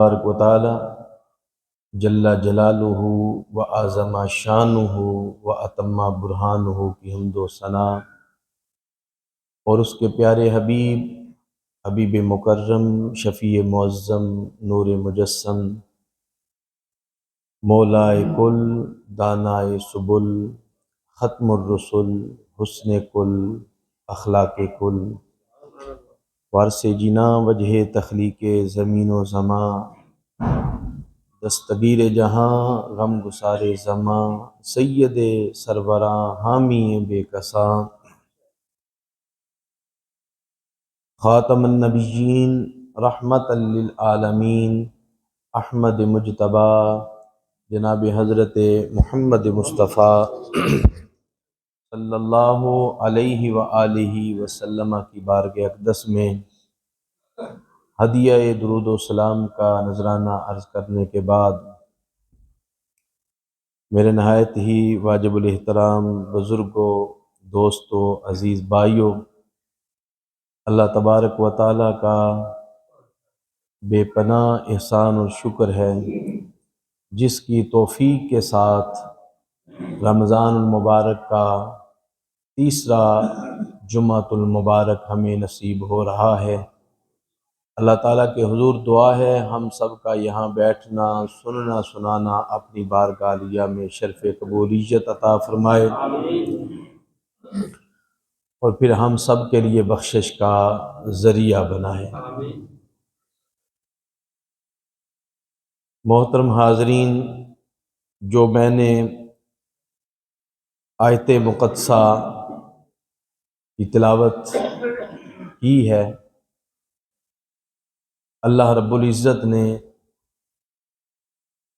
تبارک و تعالی جل جلالہ و اعظم شانہ و اتم برہانہ کی حمد و ثنا اور اس کے پیارے حبیب مکرم، شفیع معظم، نور مجسم، مولائے کل، دانائے سبل، ختم الرسل، حسن کل، اخلاق کل، وارث جنا، وجہ تخلیق زمین و زماں، دستگیر جہاں، غم گسار زماں، سید سربراں، حامی بے کساں، خاتم النبیین، رحمت للعالمین، احمد مجتبی، جناب حضرت محمد مصطفیٰ صلی اللہ علیہ وآلہ وسلم کی بارگاہ اقدس میں ہدیہ درود و سلام کا نذرانہ عرض کرنے کے بعد، میرے نہایت ہی واجب الاحترام بزرگوں، دوستوں، عزیز بھائیوں، اللہ تبارک و تعالیٰ کا بے پناہ احسان اور شکر ہے جس کی توفیق کے ساتھ رمضان المبارک کا تیسرا جمعۃ المبارک ہمیں نصیب ہو رہا ہے۔ اللہ تعالیٰ کے حضور دعا ہے ہم سب کا یہاں بیٹھنا، سننا، سنانا اپنی بارگاہ عالیہ میں شرف قبولیت عطا فرمائے اور پھر ہم سب کے لیے بخشش کا ذریعہ بنائے۔ محترم حاضرین، جو میں نے آیت مقدسہ کی تلاوت کی ہے، اللہ رب العزت نے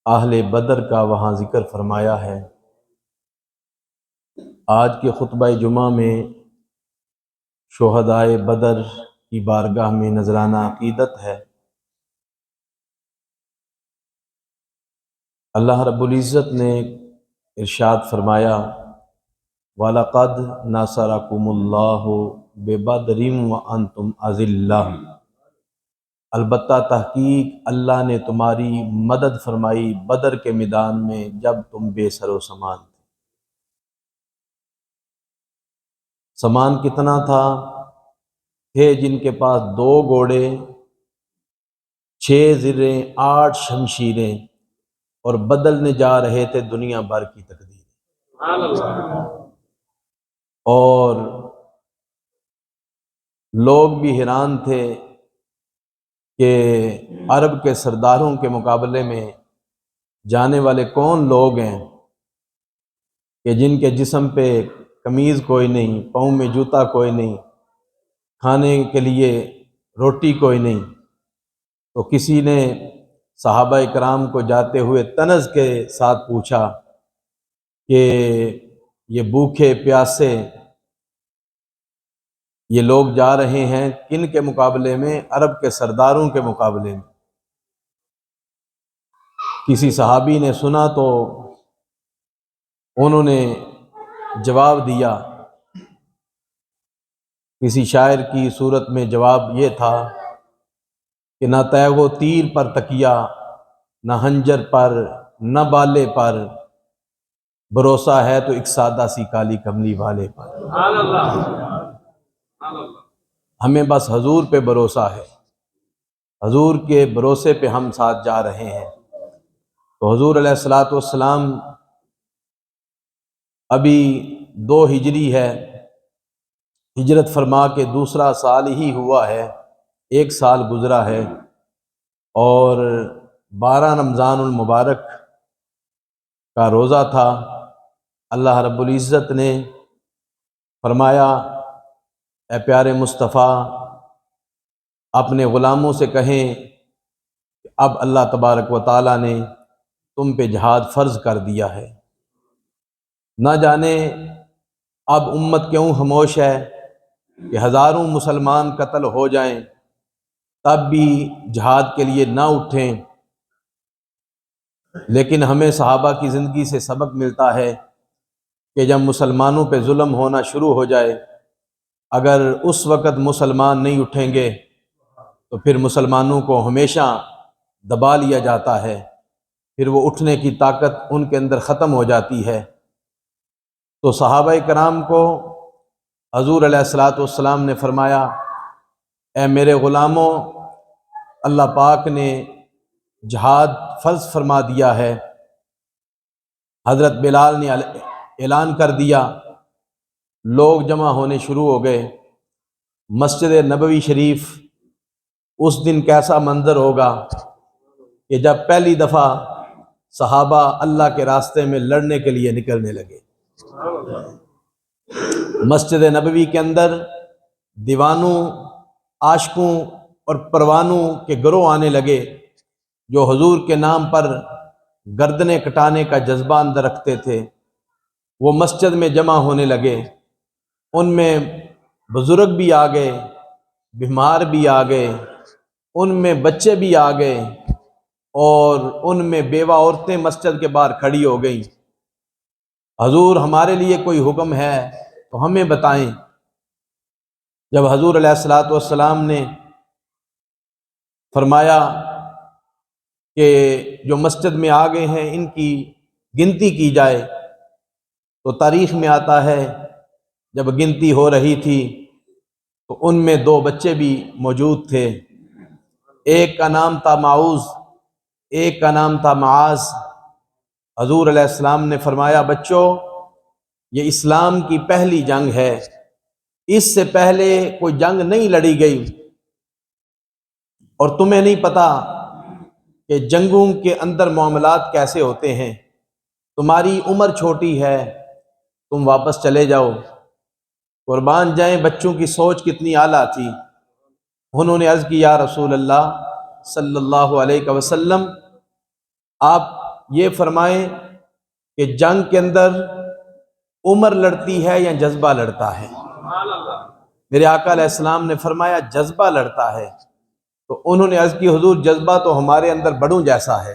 اہل بدر کا وہاں ذکر فرمایا ہے۔ آج کے خطبہ جمعہ میں شہدائے بدر کی بارگاہ میں نذرانہ عقیدت ہے۔ اللہ رب العزت نے ارشاد فرمایا، وَلَقَدْ نَصَرَكُمُ اللَّهُ بِبَدْرٍ وَأَنْتُمْ أَذِلَّةٌ، البتہ تحقیق اللہ نے تمہاری مدد فرمائی بدر کے میدان میں جب تم بے سر و سامان تھے۔ سامان کتنا تھا؟ تھے جن کے پاس 2 گھوڑے، 6 زریں، 8 شمشیریں، اور بدلنے جا رہے تھے دنیا بھر کی تقدیر۔ اور لوگ بھی حیران تھے کہ عرب کے سرداروں کے مقابلے میں جانے والے کون لوگ ہیں کہ جن کے جسم پہ قمیض کوئی نہیں، پاؤں میں جوتا کوئی نہیں، کھانے کے لیے روٹی کوئی نہیں۔ تو کسی نے صحابہ کرام کو جاتے ہوئے طنز کے ساتھ پوچھا کہ یہ بھوکے پیاسے یہ لوگ جا رہے ہیں کن کے مقابلے میں؟ عرب کے سرداروں کے مقابلے میں۔ کسی صحابی نے سنا تو انہوں نے جواب دیا، کسی شاعر کی صورت میں جواب یہ تھا کہ نہ تیغ و تیر پر تکیہ، نہ ہنجر پر، نہ بالے پر، بھروسہ ہے تو ایک سادہ سی کالی کملی والے پر۔ ہمیں بس حضور پہ بھروسہ ہے، حضور کے بھروسے پہ ہم ساتھ جا رہے ہیں۔ تو حضور علیہ الصلوۃ والسلام ابھی 2 ہجری ہے، ہجرت فرما کے دوسرا سال ہی ہوا ہے، 1 سال گزرا ہے، اور 12 رمضان المبارک کا روزہ تھا۔ اللہ رب العزت نے فرمایا، اے پیارے مصطفیٰ اپنے غلاموں سے کہیں کہ اب اللہ تبارک و تعالیٰ نے تم پہ جہاد فرض کر دیا ہے۔ نہ جانے اب امت کیوں خاموش ہے کہ ہزاروں مسلمان قتل ہو جائیں تب بھی جہاد کے لیے نہ اٹھیں، لیکن ہمیں صحابہ کی زندگی سے سبق ملتا ہے کہ جب مسلمانوں پہ ظلم ہونا شروع ہو جائے، اگر اس وقت مسلمان نہیں اٹھیں گے تو پھر مسلمانوں کو ہمیشہ دبا لیا جاتا ہے، پھر وہ اٹھنے کی طاقت ان کے اندر ختم ہو جاتی ہے۔ تو صحابہ کرام کو حضور علیہ الصلاۃ والسلام نے فرمایا، اے میرے غلاموں، اللہ پاک نے جہاد فرض فرما دیا ہے۔ حضرت بلال نے اعلان کر دیا، لوگ جمع ہونے شروع ہو گئے۔ مسجد نبوی شریف اس دن کیسا منظر ہوگا کہ جب پہلی دفعہ صحابہ اللہ کے راستے میں لڑنے کے لیے نکلنے لگے۔ مسجد نبوی کے اندر دیوانوں، عاشقوں اور پروانوں کے گروہ آنے لگے، جو حضور کے نام پر گردنیں کٹانے کا جذبہ اندر رکھتے تھے۔ وہ مسجد میں جمع ہونے لگے، ان میں بزرگ بھی آ گئے، بیمار بھی آ گئے، ان میں بچے بھی آ گئے، اور ان میں بیوہ عورتیں مسجد کے باہر کھڑی ہو گئیں۔ حضور ہمارے لیے کوئی حکم ہے تو ہمیں بتائیں۔ جب حضور علیہ الصلاۃ والسلام نے فرمایا کہ جو مسجد میں آ گئے ہیں ان کی گنتی کی جائے، تو تاریخ میں آتا ہے جب گنتی ہو رہی تھی تو ان میں 2 بچے بھی موجود تھے، ایک کا نام تھا معوذ، ایک کا نام تھا معاذ۔ حضور علیہ السلام نے فرمایا، بچوں، یہ اسلام کی پہلی جنگ ہے، اس سے پہلے کوئی جنگ نہیں لڑی گئی، اور تمہیں نہیں پتا کہ جنگوں کے اندر معاملات کیسے ہوتے ہیں۔ تمہاری عمر چھوٹی ہے، تم واپس چلے جاؤ۔ قربان جائیں، بچوں کی سوچ کتنی اعلیٰ تھی۔ انہوں نے عرض کی، یا رسول اللہ صلی اللہ علیہ وسلم، آپ یہ فرمائیں کہ جنگ کے اندر عمر لڑتی ہے یا جذبہ لڑتا ہے؟ میرے آقا علیہ السلام نے فرمایا، جذبہ لڑتا ہے۔ تو انہوں نے عرض کی، حضور جذبہ تو ہمارے اندر بڑوں جیسا ہے۔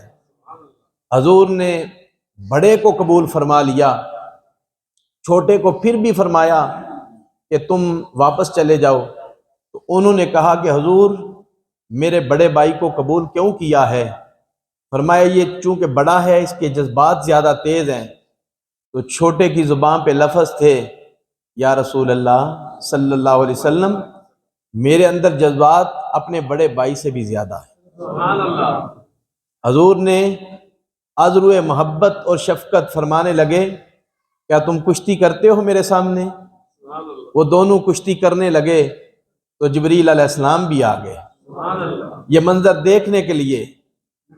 حضور نے بڑے کو قبول فرما لیا، چھوٹے کو پھر بھی فرمایا کہ تم واپس چلے جاؤ۔ تو انہوں نے کہا کہ حضور میرے بڑے بھائی کو قبول کیوں کیا ہے؟ فرمایا، یہ چونکہ بڑا ہے، اس کے جذبات زیادہ تیز ہیں۔ تو چھوٹے کی زبان پہ لفظ تھے، یا رسول اللہ صلی اللہ علیہ وسلم، میرے اندر جذبات اپنے بڑے بھائی سے بھی زیادہ ہیں۔ حضور نے عذر محبت اور شفقت فرمانے لگے، کیا تم کشتی کرتے ہو میرے سامنے؟ وہ دونوں کشتی کرنے لگے تو جبریل علیہ السلام بھی آ گئے یہ منظر دیکھنے کے لیے۔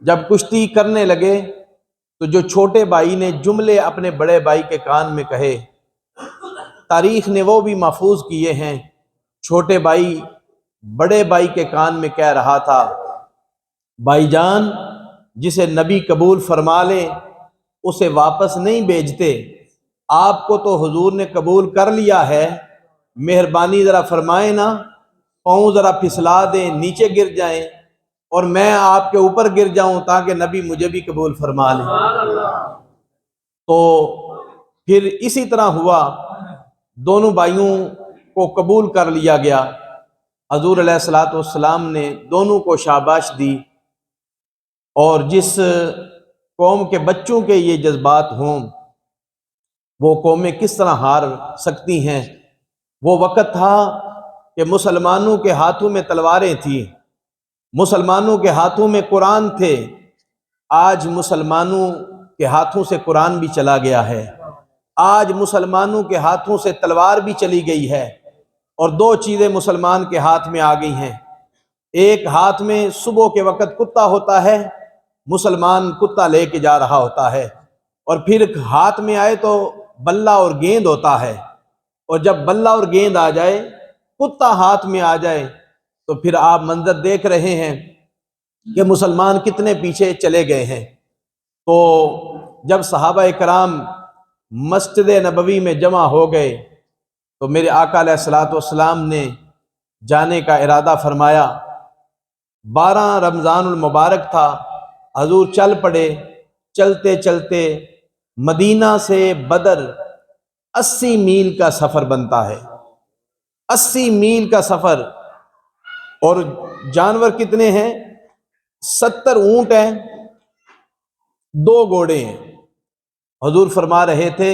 جب کشتی کرنے لگے تو جو چھوٹے بھائی نے جملے اپنے بڑے بھائی کے کان میں کہے، تاریخ نے وہ بھی محفوظ کیے ہیں۔ چھوٹے بھائی بڑے بھائی کے کان میں کہہ رہا تھا، بھائی جان، جسے نبی قبول فرما لے اسے واپس نہیں بھیجتے، آپ کو تو حضور نے قبول کر لیا ہے، مہربانی ذرا فرمائیں نا، پاؤں ذرا پھسلا دیں، نیچے گر جائیں اور میں آپ کے اوپر گر جاؤں تاکہ نبی مجھے بھی قبول فرما لیں۔ تو پھر اسی طرح ہوا، دونوں بھائیوں کو قبول کر لیا گیا۔ حضور علیہ الصلاۃ والسلام نے دونوں کو شاباش دی، اور جس قوم کے بچوں کے یہ جذبات ہوں وہ قومیں کس طرح ہار سکتی ہیں۔ وہ وقت تھا کہ مسلمانوں کے ہاتھوں میں تلواریں تھیں، مسلمانوں کے ہاتھوں میں قرآن تھے۔ آج مسلمانوں کے ہاتھوں سے قرآن بھی چلا گیا ہے، آج مسلمانوں کے ہاتھوں سے تلوار بھی چلی گئی ہے، اور 2 چیزیں مسلمان کے ہاتھ میں آ گئی ہیں۔ ایک ہاتھ میں صبح کے وقت کتا ہوتا ہے، مسلمان کتا لے کے جا رہا ہوتا ہے، اور پھر ہاتھ میں آئے تو بلہ اور گیند ہوتا ہے، اور جب بلہ اور گیند آ جائے، کتا ہاتھ میں آ جائے، تو پھر آپ منظر دیکھ رہے ہیں کہ مسلمان کتنے پیچھے چلے گئے ہیں۔ تو جب صحابہ کرام مسجد نبوی میں جمع ہو گئے تو میرے آقا علیہ الصلوۃ والسلام نے جانے کا ارادہ فرمایا۔ 12 رمضان المبارک تھا، حضور چل پڑے۔ چلتے چلتے مدینہ سے بدر 80 میل کا سفر بنتا ہے، 80 میل کا سفر، اور جانور کتنے ہیں؟ 70 اونٹ ہیں، 2 گھوڑے ہیں۔ حضور فرما رہے تھے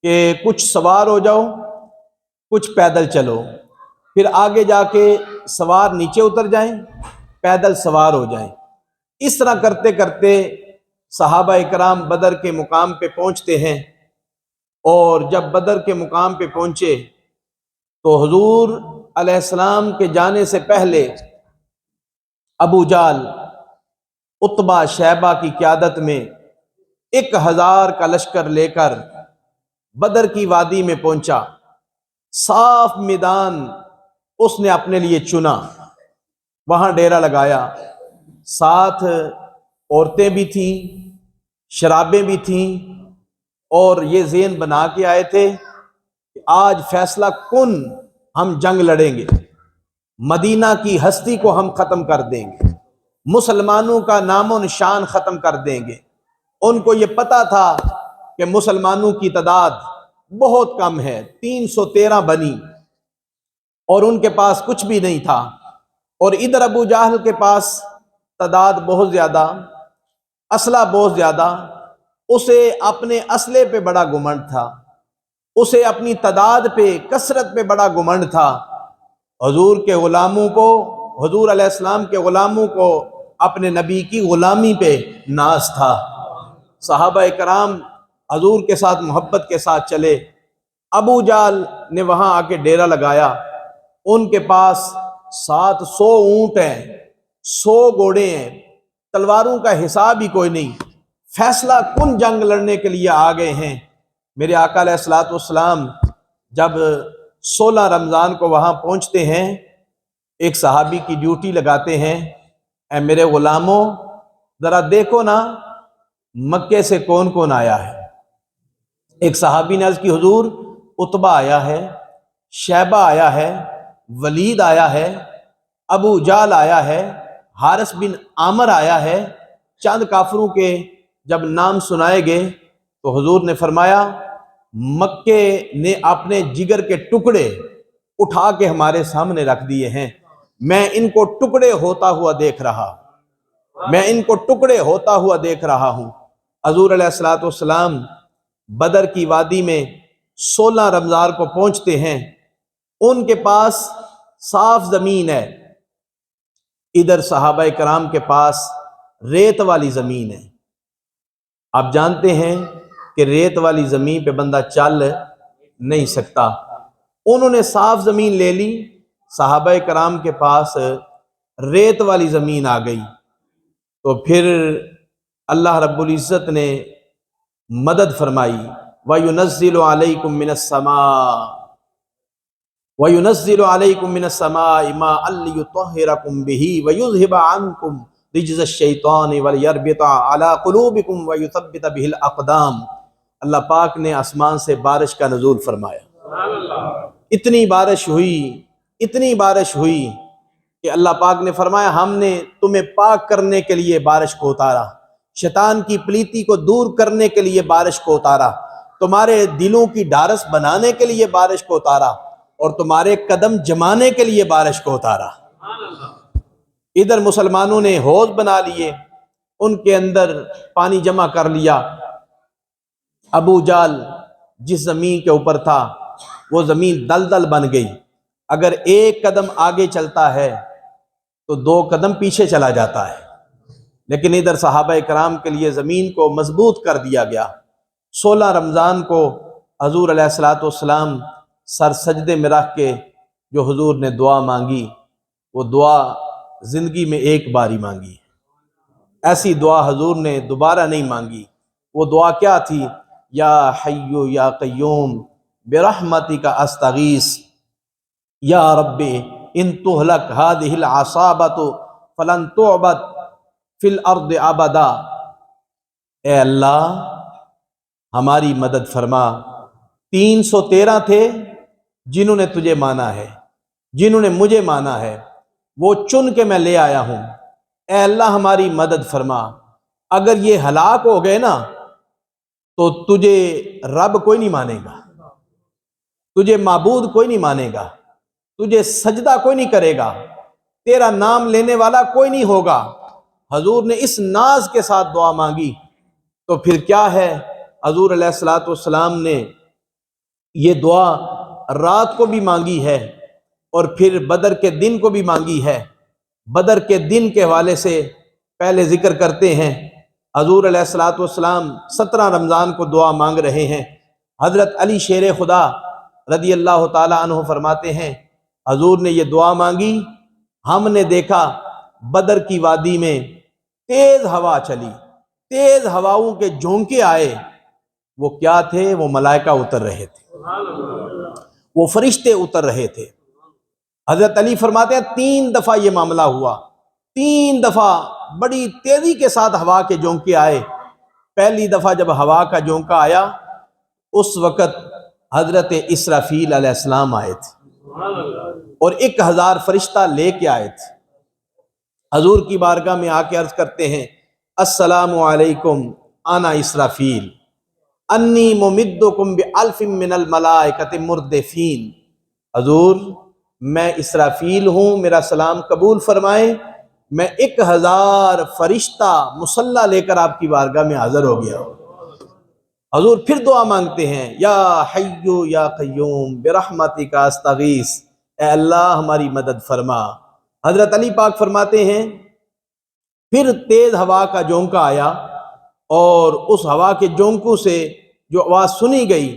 کہ کچھ سوار ہو جاؤ، کچھ پیدل چلو، پھر آگے جا کے سوار نیچے اتر جائیں، پیدل سوار ہو جائیں۔ اس طرح کرتے کرتے صحابہ اکرام بدر کے مقام پہ پہنچتے ہیں، اور جب بدر کے مقام پہ پہنچے تو حضور علیہ السلام کے جانے سے پہلے ابو جہل عتبہ شیبہ کی قیادت میں 1000 کا لشکر لے کر بدر کی وادی میں پہنچا۔ صاف میدان اس نے اپنے لیے چنا، وہاں ڈیرا لگایا۔ ساتھ عورتیں بھی تھیں، شرابیں بھی تھیں، اور یہ ذہن بنا کے آئے تھے کہ آج فیصلہ کن ہم جنگ لڑیں گے، مدینہ کی ہستی کو ہم ختم کر دیں گے، مسلمانوں کا نام و نشان ختم کر دیں گے۔ ان کو یہ پتا تھا کہ مسلمانوں کی تعداد بہت کم ہے، 313 بنی، اور ان کے پاس کچھ بھی نہیں تھا، اور ادھر ابو جہل کے پاس تعداد بہت زیادہ، اسلحہ بہت زیادہ۔ اسے اپنے اسلحے پہ بڑا گھمنڈ تھا، اسے اپنی تعداد پہ، کثرت پہ بڑا گھمنڈ تھا۔ حضور کے غلاموں کو، حضور علیہ السلام کے غلاموں کو اپنے نبی کی غلامی پہ ناز تھا۔ صحابہ کرام حضور کے ساتھ محبت کے ساتھ چلے۔ ابو جہل نے وہاں آ کے ڈیرا لگایا۔ ان کے پاس 700 اونٹ ہیں، 100 گھوڑے ہیں، تلواروں کا حساب ہی کوئی نہیں۔ فیصلہ کن جنگ لڑنے کے لیے آ گئے ہیں۔ میرے آقا علیہ الصلوۃ والسلام جب 16 رمضان کو وہاں پہنچتے ہیں، ایک صحابی کی ڈیوٹی لگاتے ہیں، اے میرے غلاموں ذرا دیکھو نا مکے سے کون کون آیا ہے۔ ایک صحابی نے عرض کی حضور عتبہ آیا ہے، شیبہ آیا ہے، ولید آیا ہے، ابو جہل آیا ہے، حارث بن عامر آیا ہے۔ چند کافروں کے جب نام سنائے گئے تو حضور نے فرمایا مکے نے اپنے جگر کے ٹکڑے اٹھا کے ہمارے سامنے رکھ دیے ہیں، میں ان کو ٹکڑے ہوتا ہوا دیکھ رہا ہوں، میں ان کو ٹکڑے ہوتا ہوا دیکھ رہا ہوں۔ حضور علیہ الصلوۃ والسلام بدر کی وادی میں 16 رمضان کو پہنچتے ہیں۔ ان کے پاس صاف زمین ہے، ادھر صحابہ کرام کے پاس ریت والی زمین ہے۔ آپ جانتے ہیں کہ ریت والی زمین پہ بندہ چل نہیں سکتا۔ انہوں نے صاف زمین لے لی، صحابہ کرام کے پاس ریت والی زمین آ گئی، تو پھر اللہ رب العزت نے مدد فرمائی۔ وَيُنَزِّلُ عَلَيْكُم مِّنَ السَّمَاءِ وَيُنَزِّلُ عَلَيْكُم مِّنَ السَّمَاءِ مَاءً لِّيُطَهِّرَكُم بِهِ وَيُذْهِبَ عَنكُم رِجْزَ الشَّيْطَانِ وَلِيَرْبِطَ عَلَىٰ قُلُوبِكُمْ وَيُثَبِّتَ بِهِ الْأَقْدَامَ۔ اللہ پاک نے آسمان سے بارش کا نزول فرمایا۔ اتنی بارش ہوئی، اتنی بارش ہوئی کہ اللہ پاک نے فرمایا ہم نے تمہیں پاک کرنے کے لیے بارش کو اتارا، شیطان کی پلیتی کو دور کرنے کے لیے بارش کو اتارا، تمہارے دلوں کی ڈھارس بنانے کے لیے بارش کو اتارا، اور تمہارے قدم جمانے کے لیے بارش کو اتارا۔ ادھر مسلمانوں نے حوض بنا لیے، ان کے اندر پانی جمع کر لیا۔ ابو جہل جس زمین کے اوپر تھا وہ زمین دلدل بن گئی، اگر ایک قدم آگے چلتا ہے تو 2 قدم پیچھے چلا جاتا ہے، لیکن ادھر صحابہ کرام کے لیے زمین کو مضبوط کر دیا گیا۔ 16 رمضان کو حضور علیہ الصلوۃ والسلام سر سجدے میں رکھ کے جو حضور نے دعا مانگی، وہ دعا زندگی میں ایک بار ہی مانگی، ایسی دعا حضور نے دوبارہ نہیں مانگی۔ وہ دعا کیا تھی؟ یا حی یا قیوم برحمتک استغیث یا رب ان تہلک ہذہ العصابۃ فلن تعبد فی الارض ابدا۔ اے اللہ ہماری مدد فرما۔ 313 تھے جنہوں نے تجھے مانا ہے، جنہوں نے مجھے مانا ہے، وہ چن کے میں لے آیا ہوں۔ اے اللہ ہماری مدد فرما۔ اگر یہ ہلاک ہو گئے نا تو تجھے رب کوئی نہیں مانے گا، تجھے معبود کوئی نہیں مانے گا، تجھے سجدہ کوئی نہیں کرے گا، تیرا نام لینے والا کوئی نہیں ہوگا۔ حضور نے اس ناز کے ساتھ دعا مانگی، تو پھر کیا ہے، حضور علیہ الصلوۃ والسلام نے یہ دعا رات کو بھی مانگی ہے اور پھر بدر کے دن کو بھی مانگی ہے۔ بدر کے دن کے حوالے سے پہلے ذکر کرتے ہیں، حضور علیہ الصلوۃ والسلام 17 رمضان کو دعا مانگ رہے ہیں۔ حضرت علی شیر خدا رضی اللہ تعالی عنہ فرماتے ہیں حضور نے یہ دعا مانگی، ہم نے دیکھا بدر کی وادی میں تیز ہوا چلی، تیز ہواؤں کے جھونکے آئے، وہ کیا تھے؟ وہ ملائکہ اتر رہے تھے، وہ فرشتے اتر رہے تھے۔ حضرت علی فرماتے ہیں 3 دفعہ یہ معاملہ ہوا، 3 دفعہ بڑی تیزی کے ساتھ ہوا کے جھونکے آئے۔ پہلی دفعہ جب ہوا کا جھونکا آیا اس وقت حضرت اسرافیل علیہ السلام آئے تھے اور 1000 فرشتہ لے کے آئے تھے۔ حضور کی بارگاہ میں آ کے عرض کرتے ہیں السلام علیکم انا اسرافیل انی ممدکم بألف من الملائکۃ مردفین۔ حضور میں اسرافیل ہوں، میرا سلام قبول فرمائیں، میں 1000 فرشتہ مسلح لے کر آپ کی بارگاہ میں حاضر ہو گیا ہوں۔ حضور پھر دعا مانگتے ہیں یا حی یا قیوم برحمتک استغیث، اے اللہ ہماری مدد فرما۔ حضرت علی پاک فرماتے ہیں پھر تیز ہوا کا جھونکا آیا اور اس ہوا کے جھونکوں سے جو آواز سنی گئی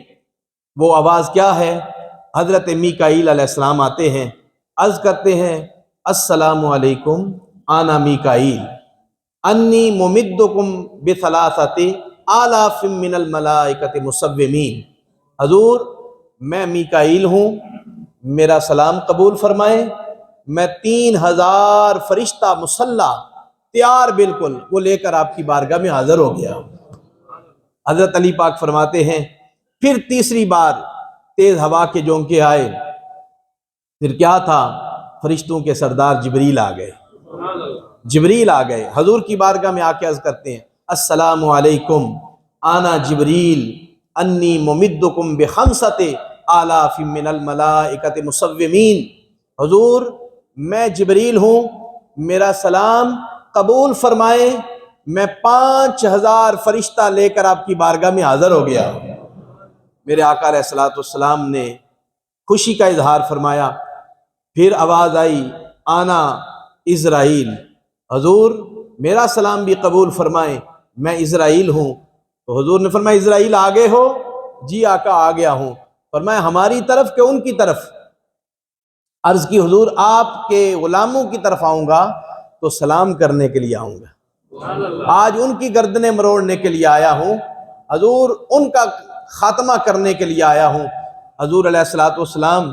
وہ آواز کیا ہے؟ حضرت میکائیل علیہ السلام آتے ہیں، عرض کرتے ہیں السلام علیکم انا میکائیل انی ممدکم بثلاثۃ آلاف من الملائکۃ مسومین۔ حضور میں میکائیل ہوں، میرا سلام قبول فرمائیں، میں 3000 فرشتہ مسلح تیار بالکل وہ لے کر آپ کی بارگاہ میں حاضر ہو گیا۔ حضرت علی پاک فرماتے ہیں پھر تیسری بار تیز ہوا کے جھونکے آئے، پھر کیا تھا؟ فرشتوں کے سردار جبریل آ گئے، جبریل آ گئے، حضور کی بارگاہ میں آ کے عرض کرتے ہیں السلام علیکم انا جبریل انی ممدکم بخمسۃ آلاف من الملائکۃ مسومین۔ حضور میں جبریل ہوں، میرا سلام قبول فرمائیں، میں 5000 فرشتہ لے کر آپ کی بارگاہ میں حاضر ہو گیا۔ میرے آقا علیہ الصلوۃ والسلام نے خوشی کا اظہار فرمایا۔ پھر آواز آئی آنا اسرائیل، حضور میرا سلام بھی قبول فرمائیں، میں اسرائیل ہوں۔ تو حضور نے فرمایا اسرائیل آگے ہو؟ جی آقا آ گیا ہوں۔ فرمایا ہماری طرف کہ ان کی طرف؟ عرض کی حضور آپ کے غلاموں کی طرف آؤں گا تو سلام کرنے کے لیے آؤں گا، آج ان کی گردنیں مروڑنے کے لیے آیا ہوں، حضور ان کا خاتمہ کرنے کے لیے آیا ہوں۔ حضور علیہ الصلوۃ والسلام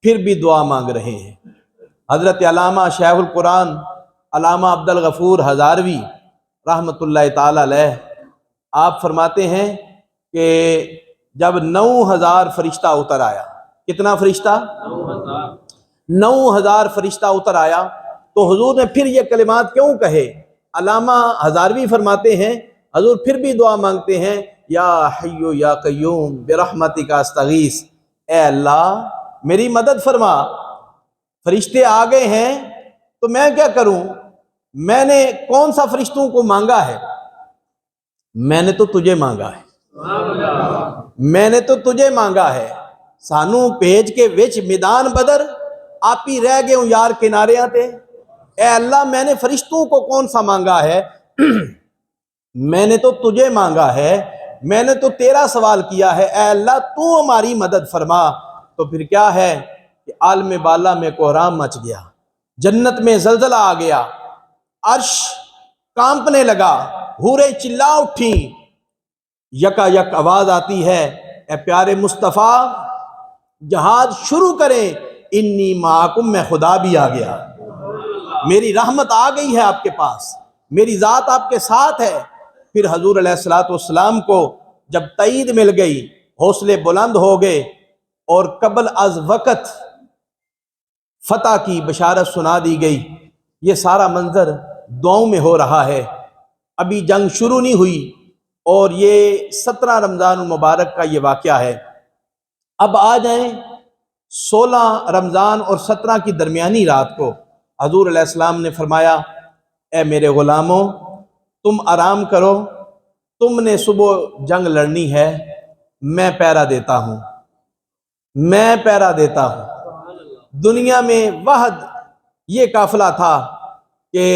پھر بھی دعا مانگ رہے ہیں۔ حضرت علامہ شیخ القرآن علامہ عبدالغفور ہزاروی رحمۃ اللہ تعالی علیہ آپ فرماتے ہیں کہ جب 9000 فرشتہ اتر آیا، کتنا فرشتہ؟ 9000 فرشتہ اتر آیا تو حضور نے پھر یہ کلمات کیوں کہے؟ علامہ ہزاروی فرماتے ہیں حضور پھر بھی دعا مانگتے ہیں یا حی یا قیوم برحمتک استغیث، اے اللہ میری مدد فرما، فرشتے آ گئے ہیں تو میں کیا کروں؟ میں نے کون سا فرشتوں کو مانگا ہے؟ میں نے تو تجھے مانگا ہے، میں نے تو تجھے مانگا ہے۔ سانو بھیج کے وچ میدان بدر آپ ہی رہ گئے ہوں یار کنارے آتے، اے اللہ میں نے فرشتوں کو کون سا مانگا ہے؟ میں نے تو تجھے مانگا ہے، میں نے تو تیرا سوال کیا ہے، اے اللہ تو ہماری مدد فرما۔ تو پھر کیا ہے کہ عالم بالا میں کوہرام مچ گیا، جنت میں زلزلہ آ گیا، عرش کانپنے لگا، حوریں چلا اٹھی، یکا یک آواز آتی ہے اے پیارے مصطفیٰ جہاد شروع کریں، انی معکم میں خدا بھی آ گیا، میری رحمت آ گئی ہے آپ کے پاس، میری ذات آپ کے ساتھ ہے۔ پھر حضور علیہ الصلوۃ والسلام کو جب تائید مل گئی، حوصلے بلند ہو گئے اور قبل از وقت فتح کی بشارت سنا دی گئی۔ یہ سارا منظر دعاؤں میں ہو رہا ہے، ابھی جنگ شروع نہیں ہوئی، اور یہ 17 رمضان المبارک کا یہ واقعہ ہے۔ اب آ جائیں 16 رمضان اور 17 کی درمیانی رات کو حضور علیہ السلام نے فرمایا اے میرے غلاموں تم آرام کرو، تم نے صبح جنگ لڑنی ہے، میں پہرا دیتا ہوں، میں پہرا دیتا ہوں۔ دنیا میں وحد یہ قافلہ تھا کہ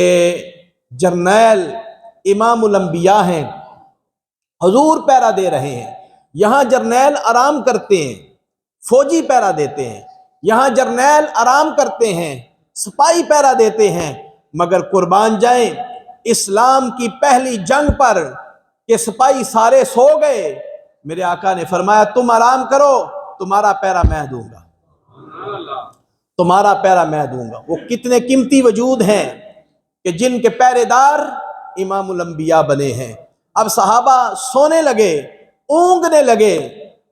جرنیل امام الانبیاء ہیں، حضور پہرا دے رہے ہیں، یہاں جرنیل آرام کرتے ہیں، فوجی پہرا دیتے ہیں، یہاں جرنیل آرام کرتے ہیں، سپاہی پہرا دیتے ہیں، مگر قربان جائیں اسلام کی پہلی جنگ پر کہ سپاہی سارے سو گئے، میرے آقا نے فرمایا تم آرام کرو، تمہارا پہرا میں دوں گا، تمہارا پہرا میں دوں گا۔ وہ کتنے قیمتی وجود ہیں کہ جن کے پہرے دار امام الانبیاء بنے ہیں۔ اب صحابہ سونے لگے، اونگنے لگے،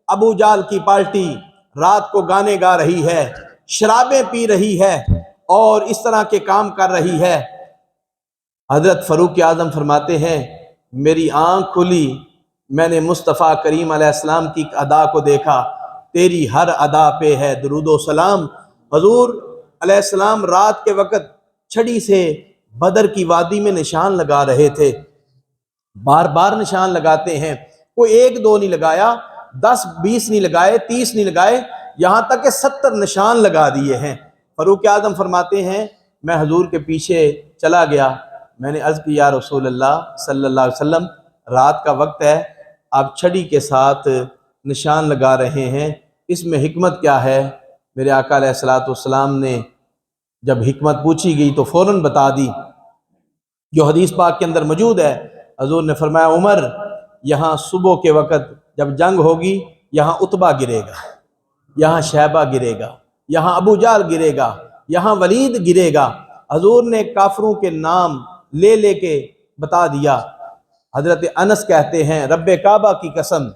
ابو جال کی پارٹی رات کو گانے گا رہی ہے، شرابیں پی رہی ہے اور اس طرح کے کام کر رہی ہے۔ حضرت فاروق اعظم فرماتے ہیں میری آنکھ کھلی، میں نے مصطفیٰ کریم علیہ السلام کی ادا کو دیکھا، تیری ہر ادا پہ ہے درود و سلام۔ حضور علیہ السلام رات کے وقت چھڑی سے بدر کی وادی میں نشان لگا رہے تھے، بار بار نشان لگاتے ہیں، کوئی ایک دو نہیں لگایا، 10 20 نہیں لگائے، 30 نہیں لگائے، یہاں تک کہ 70 نشان لگا دیے ہیں۔ فاروق اعظم فرماتے ہیں میں حضور کے پیچھے چلا گیا، میں نے عرض کی یا رسول اللہ صلی اللہ علیہ وسلم رات کا وقت ہے، آپ چھڑی کے ساتھ نشان لگا رہے ہیں، اس میں حکمت کیا ہے؟ میرے آقا علیہ السلام نے جب حکمت پوچھی گئی تو فوراً بتا دی، جو حدیث پاک کے اندر موجود ہے۔ حضور نے فرمایا عمر یہاں صبح کے وقت جب جنگ ہوگی یہاں عتبہ گرے گا، یہاں شیبہ گرے گا، یہاں ابو جال گرے گا، یہاں ولید گرے گا۔ حضور نے کافروں کے نام لے لے کے بتا دیا۔ حضرت انس کہتے ہیں رب کعبہ کی قسم،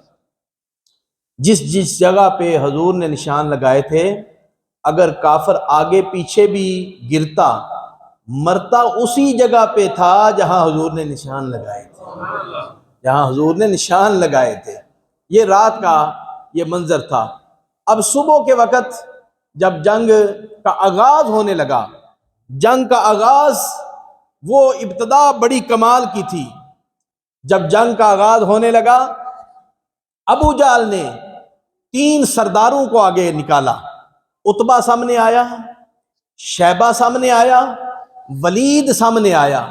جس جس جگہ پہ حضور نے نشان لگائے تھے اگر کافر آگے پیچھے بھی گرتا مرتا اسی جگہ پہ تھا جہاں حضور نے نشان لگائے تھے، جہاں حضور نے نشان لگائے تھے۔ یہ رات کا یہ منظر تھا۔ اب صبح کے وقت جب جنگ کا آغاز ہونے لگا، جنگ کا آغاز وہ ابتدا بڑی کمال کی تھی۔ جب جنگ کا آغاز ہونے لگا ابو جال نے 3 سرداروں کو آگے نکالا، عتبہ سامنے آیا، شیبہ سامنے آیا، ولید سامنے آیا۔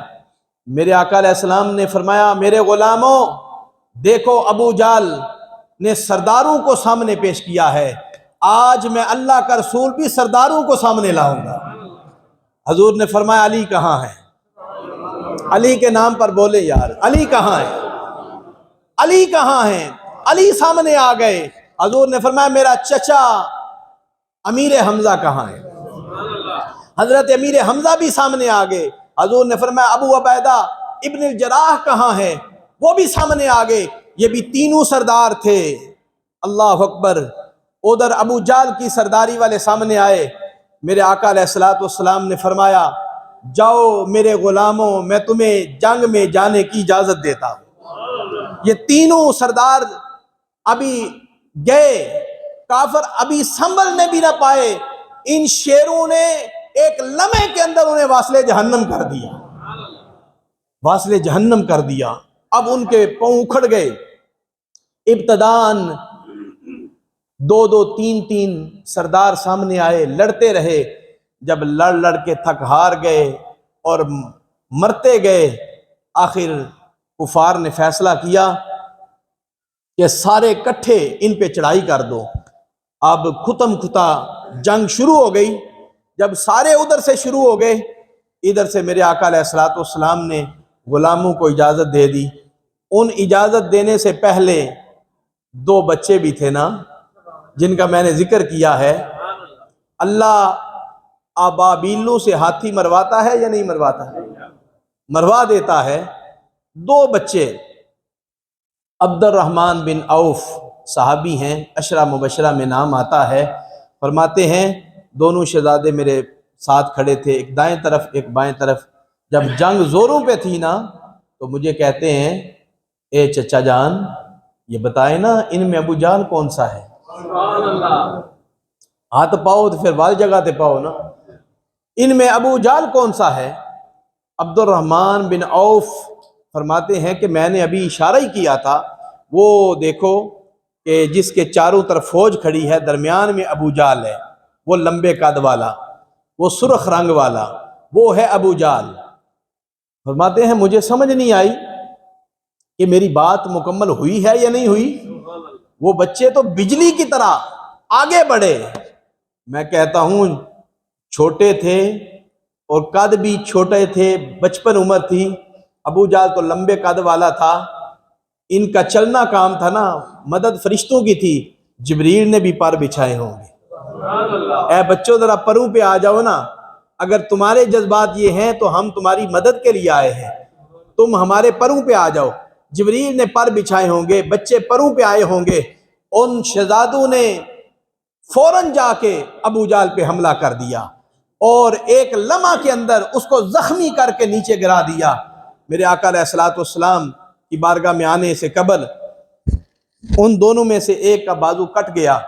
میرے آقا علیہ السلام نے فرمایا میرے غلاموں دیکھو ابو جال نے سرداروں کو سامنے پیش کیا ہے، آج میں اللہ کا رسول بھی سرداروں کو سامنے لاؤں گا۔ حضور نے فرمایا علی کہاں ہے؟ علی کے نام پر بولے یار، علی کہاں ہے؟ علی کہاں ہے؟ علی سامنے آ گئے۔ حضور نے فرمایا میرا چچا امیر حمزہ کہاں ہے؟ حضرت امیر حمزہ بھی سامنے آ گئے۔ حضور نے فرمایا ابو عبیدہ ابن الجراح کہاں ہے؟ وہ بھی سامنے آ گئے۔ یہ بھی تینوں سردار تھے۔ اللہ اکبر۔ ادھر ابو جال کی سرداری والے سامنے آئے۔ میرے آقا علیہ السلام نے فرمایا جاؤ میرے غلاموں میں تمہیں جنگ میں جانے کی اجازت دیتا ہوں۔ یہ تینوں سردار ابھی گئے، کافر ابھی سنبھلنے بھی نہ پائے، ان شیروں نے ایک لمحے کے اندر انہیں واصل جہنم کر دیا، واصل جہنم کر دیا۔ اب ان کے پاؤں اکھڑ گئے۔ ابتدان 2 3 سردار سامنے آئے، لڑتے رہے، جب لڑ لڑ کے تھک ہار گئے اور مرتے گئے، آخر کفار نے فیصلہ کیا کہ سارے کٹھے ان پہ چڑھائی کر دو۔ اب ختم کھتا جنگ شروع ہو گئی۔ جب سارے ادھر سے شروع ہو گئے، ادھر سے میرے آقا علیہ السلام نے غلاموں کو اجازت دے دی۔ ان اجازت دینے سے پہلے 2 بچے بھی تھے نا جن کا میں نے ذکر کیا ہے۔ اللہ ابابیلوں سے ہاتھی مرواتا ہے یا نہیں مرواتا؟ مروا دیتا ہے۔ 2 بچے عبد الرحمن بن عوف صحابی ہیں، عشرہ مبشرہ میں نام آتا ہے، فرماتے ہیں دونوں شہزادے میرے ساتھ کھڑے تھے، ایک دائیں طرف ایک بائیں طرف۔ جب جنگ زوروں پہ تھی نا تو مجھے کہتے ہیں اے چچا جان یہ بتائے نا ان میں ابو جال کون سا ہے؟ ہاتھ پاؤ تو پھر وال جگہ تے پاؤ نا، ان میں ابو جال کون سا ہے؟ عبد الرحمن بن عوف فرماتے ہیں کہ میں نے ابھی اشارہ ہی کیا تھا، وہ دیکھو کہ جس کے چاروں طرف فوج کھڑی ہے، درمیان میں ابو جال ہے، وہ لمبے قد والا، وہ سرخ رنگ والا، وہ ہے ابو جال۔ فرماتے ہیں مجھے سمجھ نہیں آئی کہ میری بات مکمل ہوئی ہے یا نہیں ہوئی، وہ بچے تو بجلی کی طرح آگے بڑھے۔ میں کہتا ہوں چھوٹے تھے اور قد بھی چھوٹے تھے، بچپن عمر تھی، ابو جال تو لمبے قد والا تھا، ان کا چلنا کام تھا نا، مدد فرشتوں کی تھی، جبریل نے بھی پر بچھائے ہوں گے۔ اے بچوں ذرا پروں پہ آ جاؤ نا، اگر تمہارے جذبات یہ ہیں تو ہم تمہاری مدد کے لیے آئے ہیں، تم ہمارے پروں پہ آ جاؤ۔ جبریل نے پر بچھائے ہوں گے، بچے پروں پہ آئے ہوں گے، ان شہزادوں نے فوراً جا کے ابو جال پہ حملہ کر دیا اور ایک لمحہ کے اندر اس کو زخمی کر کے نیچے گرا دیا۔ میرے آقا علیہ الصلوۃ والسلام کی بارگاہ میں آنے سے قبل ان دونوں میں سے ایک کا بازو کٹ گیا،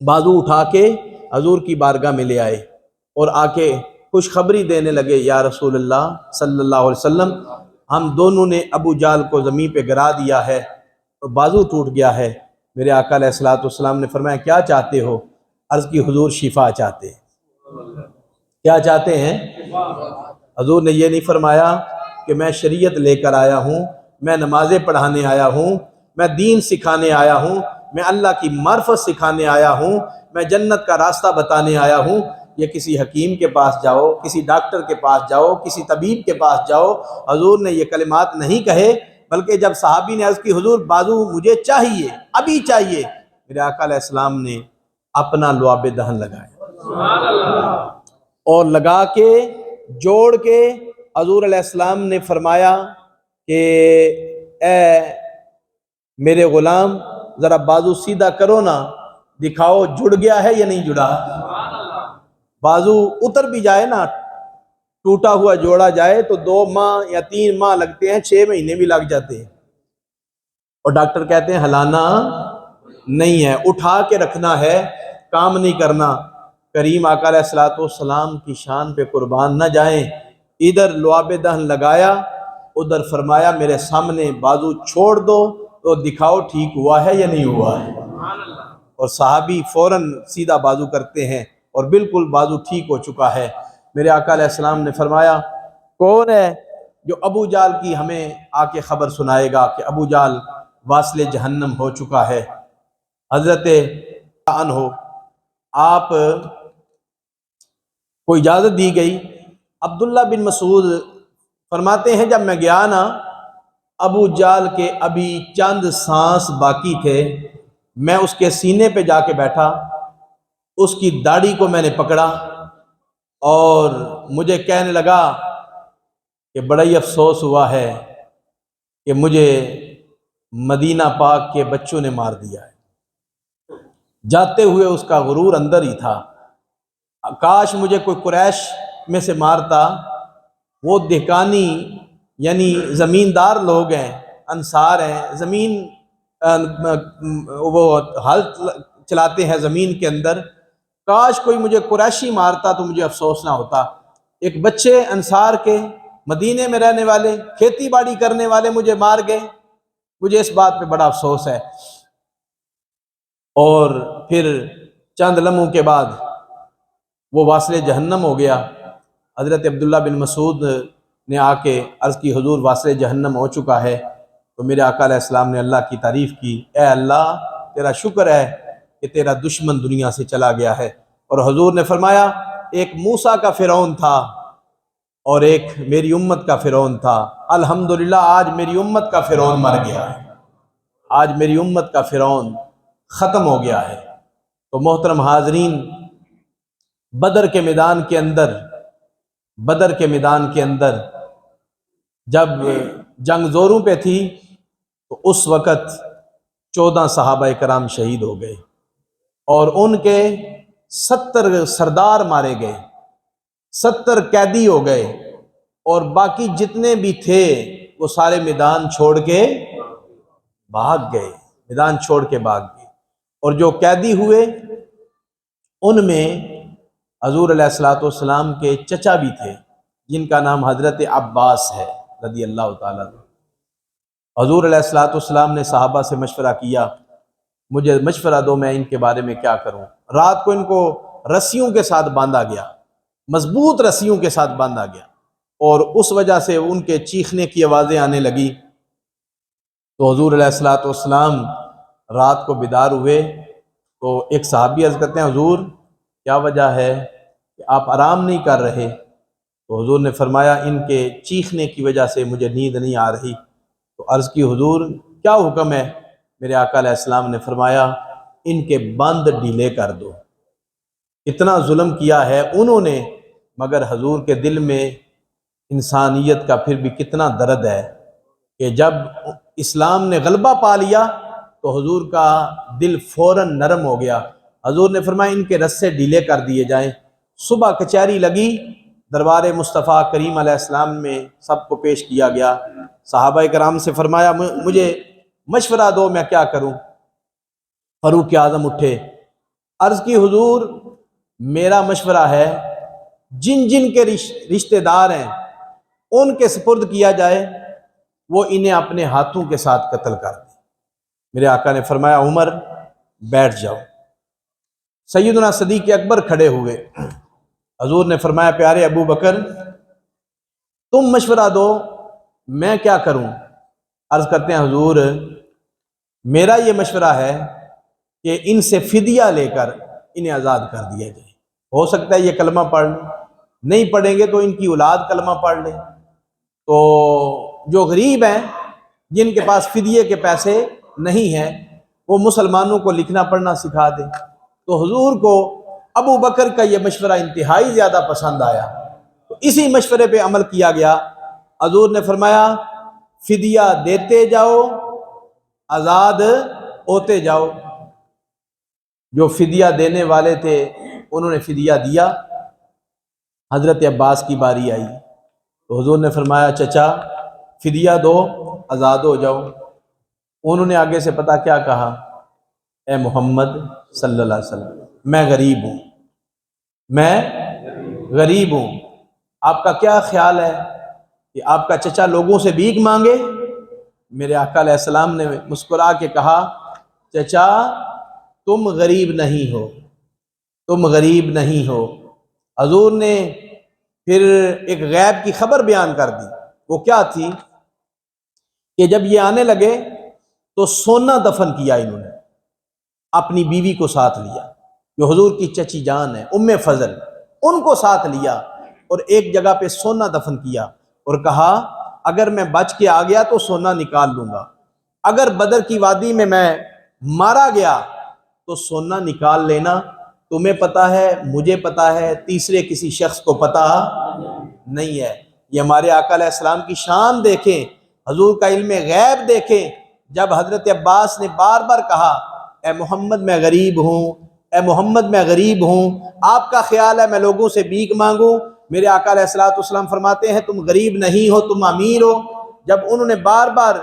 بازو اٹھا کے حضور کی بارگاہ میں لے آئے اور آ کے خوشخبری دینے لگے، یا رسول اللہ صلی اللہ علیہ وسلم، ہم دونوں نے ابو جال کو زمین پہ گرا دیا ہے، بازو ٹوٹ گیا ہے۔ میرے آقا علیہ الصلوۃ والسلام نے فرمایا کیا چاہتے ہو؟ عرض کی حضور شفا چاہتے ہیں۔ کیا چاہتے ہیں؟ حضور نے یہ نہیں فرمایا کہ میں شریعت لے کر آیا ہوں، میں نمازیں پڑھانے آیا ہوں، میں دین سکھانے آیا ہوں، میں اللہ کی معرفت سکھانے آیا ہوں، میں جنت کا راستہ بتانے آیا ہوں۔ یہ کسی حکیم کے پاس جاؤ، کسی ڈاکٹر کے پاس جاؤ، کسی طبیب کے پاس جاؤ، حضور نے یہ کلمات نہیں کہے، بلکہ جب صحابی نے عرض کی حضور بازو مجھے چاہیے، ابھی چاہیے، میرے آقا علیہ السلام نے اپنا لعاب دہن لگایا اور لگا کے جوڑ کے حضور علیہ السلام نے فرمایا کہ اے میرے غلام ذرا بازو سیدھا کرو نا، دکھاؤ جڑ گیا ہے یا نہیں جڑا۔ بازو اتر بھی جائے نا، ٹوٹا ہوا جوڑا جائے تو 2 ماہ یا 3 ماہ لگتے ہیں، 6 مہینے بھی لگ جاتے ہیں، اور ڈاکٹر کہتے ہیں ہلانا نہیں ہے، اٹھا کے رکھنا ہے، کام نہیں کرنا۔ کریم آقا علیہ الصلوۃ والسلام کی شان پہ قربان نہ جائیں، ادھر لعاب دہن لگایا، ادھر فرمایا میرے سامنے بازو چھوڑ دو تو دکھاؤ ٹھیک ہوا ہے یا نہیں ہوا ہے، اور صحابی فوراً سیدھا بازو کرتے ہیں اور بالکل بازو ٹھیک ہو چکا ہے۔ میرے آقا علیہ السلام نے فرمایا کون ہے جو ابو جال کی ہمیں آ کے خبر سنائے گا کہ ابو جال واصل جہنم ہو چکا ہے۔ حضرت عنہ آپ کو اجازت دی گئی۔ عبداللہ بن مسعود فرماتے ہیں جب میں گیا نا، ابو جال کے ابھی چند سانس باقی تھے، میں اس کے سینے پہ جا کے بیٹھا، اس کی داڑھی کو میں نے پکڑا اور مجھے کہنے لگا کہ بڑا ہی افسوس ہوا ہے کہ مجھے مدینہ پاک کے بچوں نے مار دیا ہے۔ جاتے ہوئے اس کا غرور اندر ہی تھا، کاش مجھے کوئی قریش میں سے مارتا، وہ دہقانی یعنی زمیندار لوگ ہیں، انصار ہیں، زمین وہ ہل چلاتے ہیں زمین کے اندر، کاش کوئی مجھے قریشی مارتا تو مجھے افسوس نہ ہوتا۔ ایک بچے انصار کے مدینے میں رہنے والے کھیتی باڑی کرنے والے مجھے مار گئے، مجھے اس بات پہ بڑا افسوس ہے۔ اور پھر چند لمحوں کے بعد وہ واصل جہنم ہو گیا۔ حضرت عبداللہ بن مسعود نے آ کے عرض کی حضور واصل جہنم ہو چکا ہے، تو میرے آقا علیہ السلام نے اللہ کی تعریف کی، اے اللہ تیرا شکر ہے کہ تیرا دشمن دنیا سے چلا گیا ہے۔ اور حضور نے فرمایا ایک موسیٰ کا فرعون تھا اور ایک میری امت کا فرعون تھا، الحمدللہ آج میری امت کا فرعون مر گیا ہے، آج میری امت کا فرعون ختم ہو گیا ہے۔ تو محترم حاضرین، بدر کے میدان کے اندر جب جنگ زوروں پہ تھی تو اس وقت 14 صحابہ کرام شہید ہو گئے اور ان کے 70 سردار مارے گئے، 70 قیدی ہو گئے، اور باقی جتنے بھی تھے وہ سارے میدان چھوڑ کے بھاگ گئے، میدان چھوڑ کے بھاگ گئے۔ اور جو قیدی ہوئے ان میں حضور علیہ الصلوۃ والسلام کے چچا بھی تھے، جن کا نام حضرت عباس ہے رضی اللہ تعالیٰ عنہ۔ حضور علیہ الصلوۃ والسلام نے صحابہ سے مشورہ کیا، مجھے مشورہ دو میں ان کے بارے میں کیا کروں۔ رات کو ان کو رسیوں کے ساتھ باندھا گیا، مضبوط رسیوں کے ساتھ باندھا گیا، اور اس وجہ سے ان کے چیخنے کی آوازیں آنے لگی۔ تو حضور علیہ الصلوۃ والسلام رات کو بیدار ہوئے تو ایک صحابی عرض کرتے ہیں حضور کیا وجہ ہے کہ آپ آرام نہیں کر رہے؟ تو حضور نے فرمایا ان کے چیخنے کی وجہ سے مجھے نیند نہیں آ رہی۔ تو عرض کی حضور کیا حکم ہے؟ میرے آقا علیہ السلام نے فرمایا ان کے بند ڈھیلے کر دو۔ اتنا ظلم کیا ہے انہوں نے، مگر حضور کے دل میں انسانیت کا پھر بھی کتنا درد ہے کہ جب اسلام نے غلبہ پا لیا تو حضور کا دل فوراً نرم ہو گیا۔ حضور نے فرمایا ان کے رسے ڈھیلے کر دیے جائیں۔ صبح کچہری لگی، دربار مصطفیٰ کریم علیہ السلام میں سب کو پیش کیا گیا۔ صحابہ کرام سے فرمایا مجھے مشورہ دو میں کیا کروں۔ فاروق اعظم اٹھے، عرض کی حضور میرا مشورہ ہے جن جن کے رشتہ دار ہیں ان کے سپرد کیا جائے، وہ انہیں اپنے ہاتھوں کے ساتھ قتل کر دیں۔ میرے آقا نے فرمایا عمر بیٹھ جاؤ۔ سیدنا صدیق اکبر کھڑے ہوئے، حضور نے فرمایا پیارے ابو بکر تم مشورہ دو میں کیا کروں؟ عرض کرتے ہیں حضور میرا یہ مشورہ ہے کہ ان سے فدیہ لے کر انہیں آزاد کر دیا جائے۔ ہو سکتا ہے یہ کلمہ پڑھ لیں، نہیں پڑھیں گے تو ان کی اولاد کلمہ پڑھ لیں، تو جو غریب ہیں جن کے پاس فدیے کے پیسے نہیں ہیں وہ مسلمانوں کو لکھنا پڑھنا سکھا دیں۔ تو حضور کو ابو بکر کا یہ مشورہ انتہائی زیادہ پسند آیا، تو اسی مشورے پہ عمل کیا گیا۔ حضور نے فرمایا فدیہ دیتے جاؤ آزاد ہوتے جاؤ۔ جو فدیہ دینے والے تھے انہوں نے فدیہ دیا۔ حضرت عباس کی باری آئی تو حضور نے فرمایا چچا فدیہ دو آزاد ہو جاؤ۔ انہوں نے آگے سے پتہ کیا کہا؟ اے محمد صلی اللہ علیہ وسلم میں غریب ہوں، میں غریب ہوں، آپ کا کیا خیال ہے کہ آپ کا چچا لوگوں سے بھیک مانگے؟ میرے آقا علیہ السلام نے مسکرا کے کہا چچا تم غریب نہیں ہو، تم غریب نہیں ہو۔ حضور نے پھر ایک غیب کی خبر بیان کر دی۔ وہ کیا تھی کہ جب یہ آنے لگے تو سونا دفن کیا انہوں نے، اپنی بیوی کو ساتھ لیا جو حضور کی چچی جان ہے ام فضل، ان کو ساتھ لیا اور ایک جگہ پہ سونا دفن کیا اور کہا اگر میں بچ کے آ گیا تو سونا نکال لوں گا، اگر بدر کی وادی میں مارا گیا تو سونا نکال لینا، تمہیں پتا ہے مجھے پتا ہے تیسرے کسی شخص کو پتا نہیں ہے۔ یہ ہمارے آقا علیہ السلام کی شان دیکھیں، حضور کا علم غیب دیکھیں۔ جب حضرت عباس نے بار بار کہا اے محمد میں غریب ہوں، اے محمد میں غریب ہوں، آپ کا خیال ہے میں لوگوں سے بھیک مانگوں؟ میرے آقا علیہ السلام فرماتے ہیں تم غریب نہیں ہو، تم امیر ہو۔ جب انہوں نے بار بار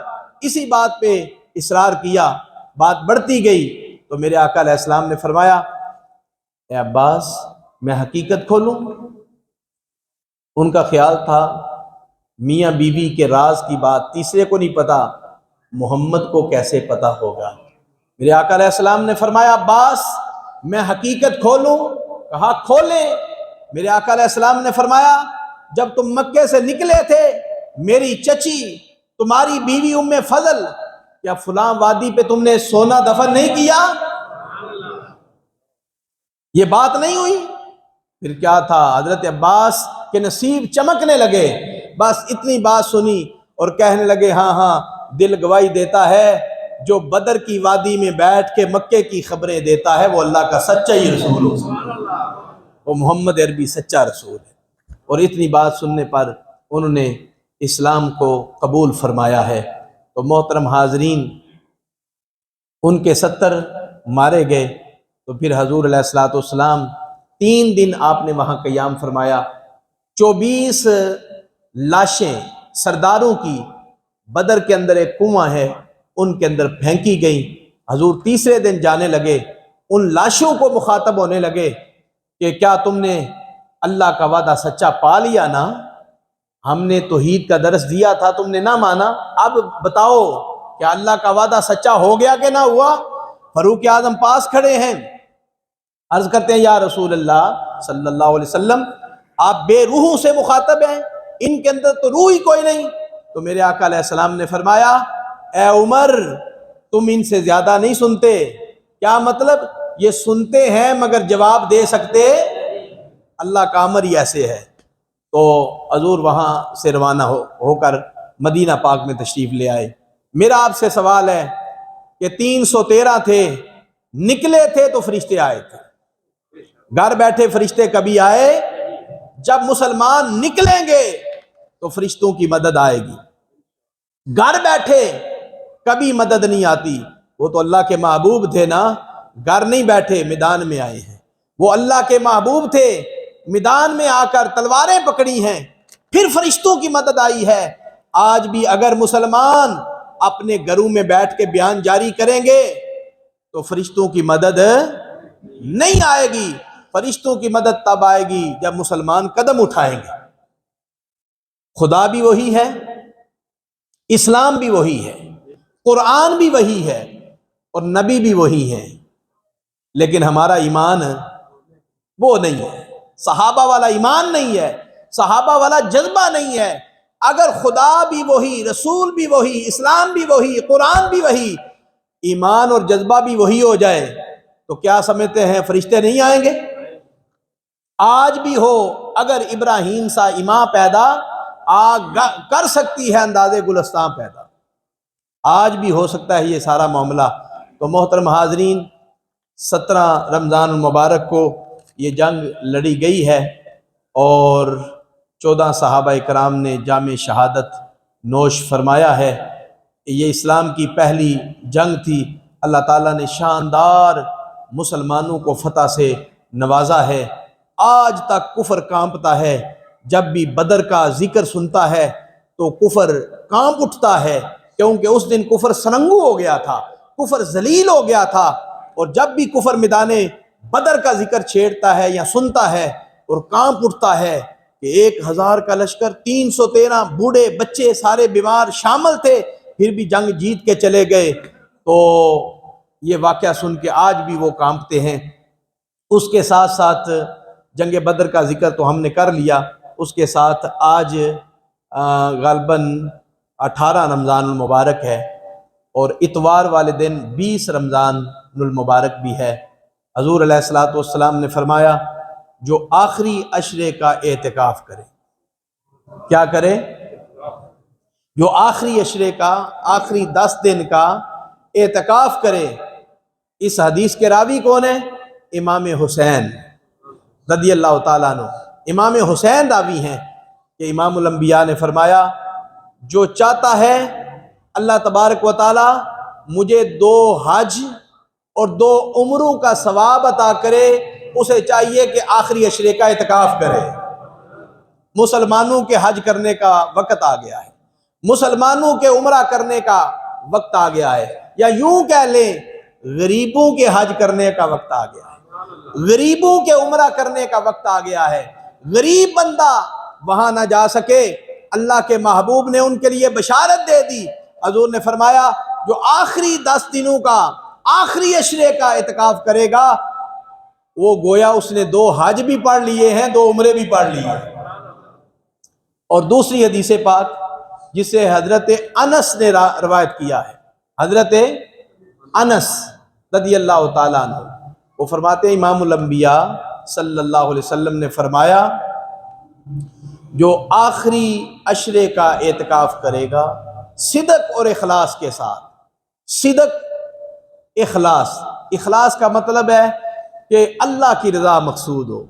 اسی بات پہ اصرار کیا، بات بڑھتی گئی، تو میرے آقا علیہ السلام نے فرمایا اے عباس میں حقیقت کھولوں؟ ان کا خیال تھا میاں بیوی کے راز کی بات تیسرے کو نہیں پتا، محمد کو کیسے پتا ہوگا؟ میرے آقا علیہ السلام نے فرمایا عباس میں حقیقت کھولوں؟ کہا کھولیں۔ میرے آقا علیہ السلام نے فرمایا جب تم مکے سے نکلے تھے میری چچی تمہاری بیوی ام فضل کیا فلاں وادی پہ تم نے سونا دفن نہیں کیا؟ یہ بات نہیں ہوئی؟ پھر کیا تھا؟ حضرت عباس کے نصیب چمکنے لگے، بس اتنی بات سنی اور کہنے لگے ہاں ہاں دل گواہی دیتا ہے جو بدر کی وادی میں بیٹھ کے مکے کی خبریں دیتا ہے وہ اللہ کا سچا ہی رسول ہو، وہ محمد عربی سچا رسول ہے۔ اور اتنی بات سننے پر انہوں نے اسلام کو قبول فرمایا ہے۔ تو محترم حاضرین ان کے 70 مارے گئے، تو پھر حضور علیہ الصلوۃ والسلام 3 دن آپ نے وہاں قیام فرمایا۔ 24 لاشیں سرداروں کی بدر کے اندر ایک کنواں ہے ان کے اندر پھینکی گئیں۔ حضور تیسرے دن جانے لگے، ان لاشوں کو مخاطب ہونے لگے کہ کیا تم نے اللہ کا وعدہ سچا پا لیا نا؟ ہم نے توحید کا درس دیا تھا، تم نے نہ مانا، اب بتاؤ کہ اللہ کا وعدہ سچا ہو گیا کہ نہ ہوا؟ فاروق اعظم پاس کھڑے ہیں، عرض کرتے ہیں یا رسول اللہ صلی اللہ علیہ وسلم، آپ بے روحوں سے مخاطب ہیں، ان کے اندر تو روح ہی کوئی نہیں۔ تو میرے آقا علیہ السلام نے فرمایا اے عمر، تم ان سے زیادہ نہیں سنتے۔ کیا مطلب؟ یہ سنتے ہیں مگر جواب دے سکتے، اللہ کا امر ہی ایسے ہے۔ تو حضور وہاں سے روانہ ہو کر مدینہ پاک میں تشریف لے آئے۔ میرا آپ سے سوال ہے کہ 313 تھے، نکلے تھے تو فرشتے آئے تھے، گھر بیٹھے فرشتے کبھی آئے؟ جب مسلمان نکلیں گے تو فرشتوں کی مدد آئے گی، گھر بیٹھے کبھی مدد نہیں آتی۔ وہ تو اللہ کے محبوب تھے نا، گھر نہیں بیٹھے، میدان میں آئے ہیں۔ وہ اللہ کے محبوب تھے، میدان میں آ کر تلواریں پکڑی ہیں، پھر فرشتوں کی مدد آئی ہے۔ آج بھی اگر مسلمان اپنے گھروں میں بیٹھ کے بیان جاری کریں گے تو فرشتوں کی مدد نہیں آئے گی۔ فرشتوں کی مدد تب آئے گی جب مسلمان قدم اٹھائیں گے۔ خدا بھی وہی ہے، اسلام بھی وہی ہے، قرآن بھی وہی ہے اور نبی بھی وہی ہے، لیکن ہمارا ایمان وہ نہیں ہے، صحابہ والا ایمان نہیں ہے، صحابہ والا جذبہ نہیں ہے۔ اگر خدا بھی وہی، رسول بھی وہی، اسلام بھی وہی، قرآن بھی وہی، ایمان اور جذبہ بھی وہی ہو جائے تو کیا سمجھتے ہیں فرشتے نہیں آئیں گے؟ آج بھی ہو، اگر ابراہیم سا امام پیدا آگ کر سکتی ہے اندازے گلستان پیدا، آج بھی ہو سکتا ہے یہ سارا معاملہ۔ تو محترم حاضرین، 17 رمضان المبارک کو یہ جنگ لڑی گئی ہے اور 14 صحابہ کرام نے جام شہادت نوش فرمایا ہے۔ یہ اسلام کی پہلی جنگ تھی، اللہ تعالیٰ نے شاندار مسلمانوں کو فتح سے نوازا ہے۔ آج تک کفر کانپتا ہے، جب بھی بدر کا ذکر سنتا ہے تو کفر کانپ اٹھتا ہے، کیونکہ اس دن کفر سننگو ہو گیا تھا، کفر ذلیل ہو گیا تھا۔ اور جب بھی کفر میدان بدر کا ذکر چھیڑتا ہے یا سنتا ہے اور کانپ اٹھتا ہے کہ 1000 کا لشکر، 313 بوڑھے بچے سارے بیمار شامل تھے، پھر بھی جنگ جیت کے چلے گئے۔ تو یہ واقعہ سن کے آج بھی وہ کانپتے ہیں۔ اس کے ساتھ ساتھ جنگ بدر کا ذکر تو ہم نے کر لیا، اس کے ساتھ آج غالباً 18 رمضان المبارک ہے اور اتوار والے دن 20 رمضان المبارک بھی ہے۔ حضور علیہ الصلوۃ والسلام نے فرمایا جو آخری عشرے کا اعتکاف کرے، کیا کرے؟ جو آخری عشرے کا، آخری 10 دن کا اعتکاف کرے۔ اس حدیث کے راوی کون ہیں؟ امام حسین رضی اللہ تعالیٰ عنہ۔ امام حسین راوی ہیں کہ امام الانبیاء نے فرمایا جو چاہتا ہے اللہ تبارک و تعالیٰ مجھے 2 حج اور 2 عمروں کا ثواب عطا کرے، اسے چاہیے کہ آخری عشرے کا اعتکاف کرے۔ مسلمانوں کے حج کرنے کا وقت آ گیا ہے، مسلمانوں کے عمرہ کرنے کا وقت آ گیا ہے، یا یوں کہہ لیں غریبوں کے حج کرنے کا وقت آ گیا ہے، غریبوں کے عمرہ کرنے کا وقت آ گیا ہے۔ غریب بندہ وہاں نہ جا سکے، اللہ کے محبوب نے ان کے لیے بشارت دے دی۔ حضور نے فرمایا جو آخری 10 دنوں کا، آخری عشرے کا اعتکاف کرے گا، وہ گویا اس نے 2 حج بھی پڑھ لیے ہیں، 2 عمرے بھی پڑھ لیے ہیں۔ اور دوسری حدیث پاک جسے حضرت انس نے روایت کیا ہے، حضرت انس رضی اللہ تعالیٰ عنہ، وہ فرماتے ہیں امام الانبیاء صلی اللہ علیہ وسلم نے فرمایا جو آخری عشرے کا اعتکاف کرے گا صدق اور اخلاص کے ساتھ، صدق اخلاص، اخلاص کا مطلب ہے کہ اللہ کی رضا مقصود ہو،